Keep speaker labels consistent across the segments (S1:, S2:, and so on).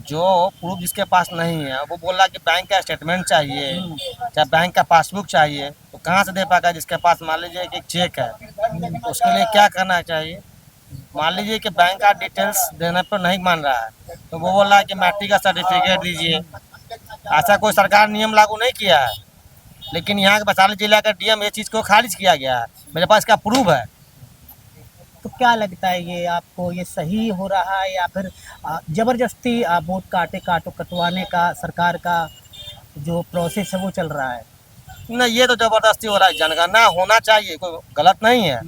S1: जो प्रूफ जिसके पास नहीं है वो बोल रहा है कि बैंक का स्टेटमेंट चाहिए, चाहे बैंक का पासबुक चाहिए, तो कहाँ से दे पाएगा जिसके पास मान लीजिए कि एक चेक है। तो उसके लिए क्या करना चाहिए? मान लीजिए कि बैंक का डिटेल्स देने पर नहीं मान रहा है, तो वो बोल रहा है कि मैट्रिक का सर्टिफिकेट दीजिए। ऐसा कोई सरकार नियम लागू नहीं किया है, लेकिन यहाँ के वैशाली जिला का डीएम ये चीज़ को खारिज किया गया है। मेरे पास इसका प्रूफ है।
S2: तो क्या लगता है ये आपको ये सही हो रहा है या फिर जबरदस्ती वोट कटवाने का सरकार का जो प्रोसेस है वो चल रहा है?
S1: नहीं, ये तो जबरदस्ती हो रहा है। जनगणना होना चाहिए, कोई गलत नहीं है,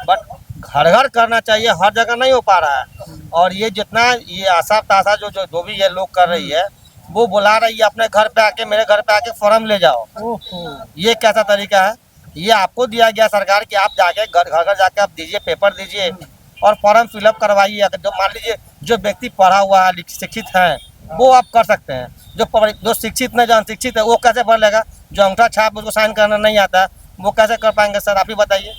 S1: बट घर घर करना चाहिए, हर जगह नहीं हो पा रहा है। और ये जितना ये आशा ताशा जो भी ये लोग कर रही है, वो बुला रही है अपने घर पे आके, मेरे घर पे आके फॉर्म ले जाओ।
S2: ओहो,
S1: ये कैसा तरीका है? ये आपको दिया गया सरकार कि आप जाके घर घर जाके आप दीजिए, पेपर दीजिए और फॉर्म फिलअप करवाइए। अगर जो मान लीजिए जो व्यक्ति पढ़ा हुआ है, शिक्षित है, वो आप कर सकते हैं। जो शिक्षित नहीं, जो अनशिक्षित है, वो कैसे भर लेगा? जो अंगूठा छाप उसको साइन करना नहीं आता है, वो कैसे कर पाएंगे सर? आप ही बताइए।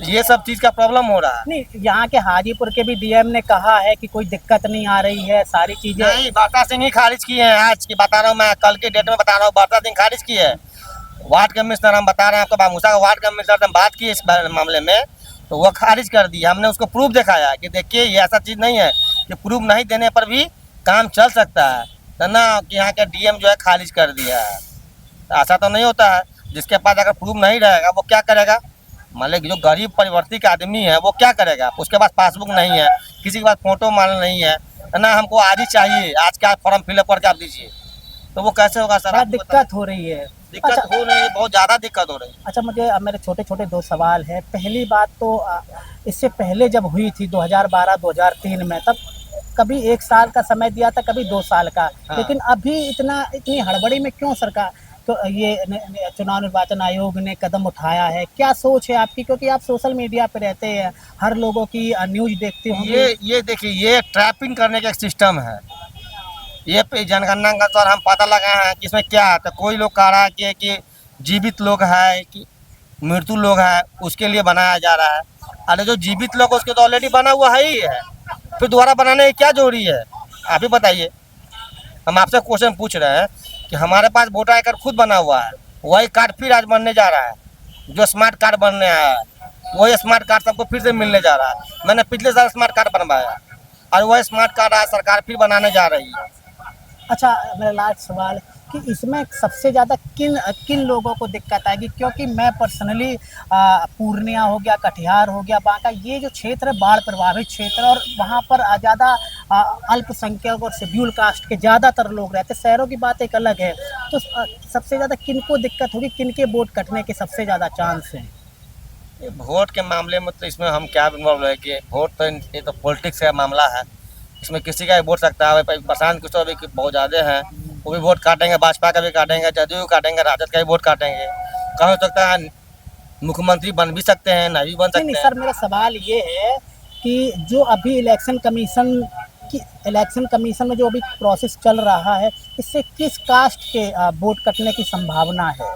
S1: ये सब चीज़ का प्रॉब्लम हो रहा है।
S2: नहीं, यहाँ के हाजीपुर के भी डीएम ने कहा है कि कोई दिक्कत नहीं आ रही है, सारी चीजें।
S1: नहीं, बरसा सिंह ही खारिज किए हैं। आज की बता रहा हूँ मैं, कल के डेट में बता रहा हूँ, बरसा सिंह खारिज की है। वार्ड कमिश्नर हम बता रहे हैं आपको, बामूसा का वार्ड कमिश्नर से हम बात की इस मामले में, तो वो खारिज कर दिया। हमने उसको प्रूफ दिखाया कि देखिए ये ऐसा चीज़ नहीं है कि प्रूफ नहीं देने पर भी काम चल सकता है। तो ना कि यहाँ के डीएम जो है खारिज कर दिया है। तो ऐसा तो नहीं होता है। जिसके पास अगर प्रूफ नहीं रहेगा वो क्या करेगा? मान लीजिए जो गरीब परिवर्ती का आदमी है वो क्या करेगा? उसके पास पासबुक नहीं है, किसी के पास फोटो मान नहीं है, ना हमको आज ही चाहिए, आज का फॉर्म फिलअप करके आप दीजिए, तो वो कैसे होगा सर?
S2: बड़ा
S1: आप
S2: दिक्कत हो रही है।
S1: दिक्कत
S2: अच्छा,
S1: हो रही है, बहुत ज़्यादा दिक्कत हो रही है।
S2: अच्छा, मुझे मेरे छोटे छोटे दो सवाल है। पहली बात तो इससे पहले जब हुई थी 2012-2003 में, तब कभी 1 साल का समय दिया था, कभी 2 साल का।
S1: हाँ।
S2: लेकिन अभी इतनी हड़बड़ी में क्यों सरकार, तो ये चुनाव निर्वाचन आयोग ने कदम उठाया है? क्या सोच है आपकी, क्योंकि आप सोशल मीडिया पे रहते हैं, हर लोगों की न्यूज देखते होंगे।
S1: ये देखिए, ये ट्रैपिंग करने का एक सिस्टम है। ये पे जनगणना का तो हम पता लगाए हैं कि इसमें क्या है। तो कोई लोग कह रहा है कि जीवित लोग है कि मृत्यु लोग है, उसके लिए बनाया जा रहा है। अरे जो जीवित लोग उसके तो ऑलरेडी बना हुआ है ही है, फिर दोबारा बनाने की क्या जरूरी है? आप ही बताइए। हम आपसे क्वेश्चन पूछ रहे हैं कि हमारे पास वोटर आई कार्ड खुद बना हुआ है, वही कार्ड फिर आज बनने जा रहा है। जो स्मार्ट कार्ड बनने आया है, वही स्मार्ट कार्ड सबको फिर से मिलने जा रहा है। मैंने पिछले साल स्मार्ट कार्ड बनवाया और वही स्मार्ट कार्ड आज सरकार फिर बनाने जा रही है।
S2: अच्छा, मेरा लास्ट सवाल कि इसमें सबसे ज़्यादा किन किन लोगों को दिक्कत आएगी? क्योंकि मैं पर्सनली पूर्णिया हो गया, कटिहार हो गया, बांका, ये जो क्षेत्र है बाढ़ प्रभावित क्षेत्र, और वहाँ पर ज़्यादा अल्पसंख्यक और शेड्यूल कास्ट के ज़्यादातर लोग रहते हैं। शहरों की बात एक अलग है। तो सबसे ज़्यादा किन को दिक्कत होगी, किन के वोट कटने के सबसे ज़्यादा चांस हैं?
S1: ये वोट के मामले में तो इसमें हम क्या इन्वॉल्व है कि वोट तो ये तो पॉलिटिक्स का मामला है। इसमें किसी का भी वोट सकता है। प्रशांत किशोर भी बहुत ज़्यादा हैं, वो भी वोट काटेंगे, भाजपा का भी काटेंगे, जदयू का काटेंगे, राजद का भी वोट काटेंगे। कहाँ हो सकता है मुख्यमंत्री बन भी सकते हैं, नहीं भी बन
S2: नहीं नहीं
S1: सकते हैं।
S2: सर, मेरा सवाल ये है कि जो अभी इलेक्शन कमीशन में जो अभी प्रोसेस चल रहा है, इससे किस कास्ट के वोट कटने की संभावना है?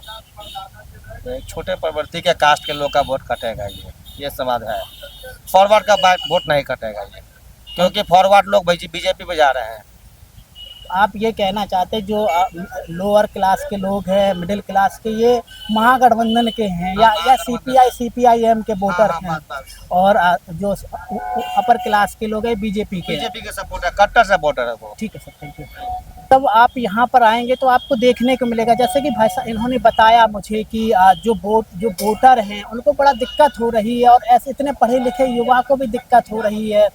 S1: तो एक छोटे प्रवृत्ति के कास्ट के लोग का वोट कटेगा, ये समाज है। फॉरवर्ड का वोट नहीं कटेगा ये, क्योंकि फॉरवर्ड लोग बीजेपी पे जा रहे हैं।
S2: आप ये कहना चाहते हैं जो लोअर क्लास के लोग हैं, मिडिल क्लास के, ये महागठबंधन के हैं या सीपीआईएम के वोटर
S1: हाँ,
S2: हैं,
S1: बस।
S2: और जो अपर क्लास के लोग हैं बीजेपी के हैं?
S1: बीजेपी के सपोर्टर, कट्टर सपोर्टर है वो।
S2: ठीक है सर, थैंक यू। तब आप यहाँ पर आएंगे तो आपको देखने को मिलेगा, जैसे कि भाई साहब इन्होंने बताया मुझे कि जो वोटर हैं उनको बड़ा दिक्कत हो रही है, और ऐसे इतने पढ़े लिखे युवा को भी दिक्कत हो रही है।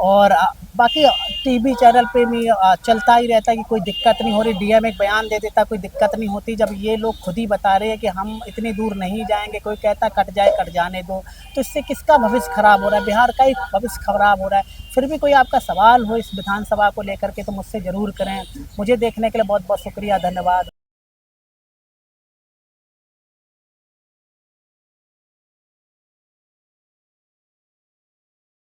S2: और बाकी टीवी चैनल पे भी चलता ही रहता है कि कोई दिक्कत नहीं हो रही, डीएम एक बयान दे देता, कोई दिक्कत नहीं होती। जब ये लोग खुद ही बता रहे हैं कि हम इतनी दूर नहीं जाएंगे, कोई कहता कट जाए, कट जाने दो, तो इससे किसका भविष्य खराब हो रहा है? बिहार का ही भविष्य खराब हो रहा है। फिर भी कोई आपका सवाल हो इस विधानसभा को लेकर के तो मुझसे ज़रूर करें। मुझे देखने के लिए बहुत बहुत शुक्रिया, धन्यवाद।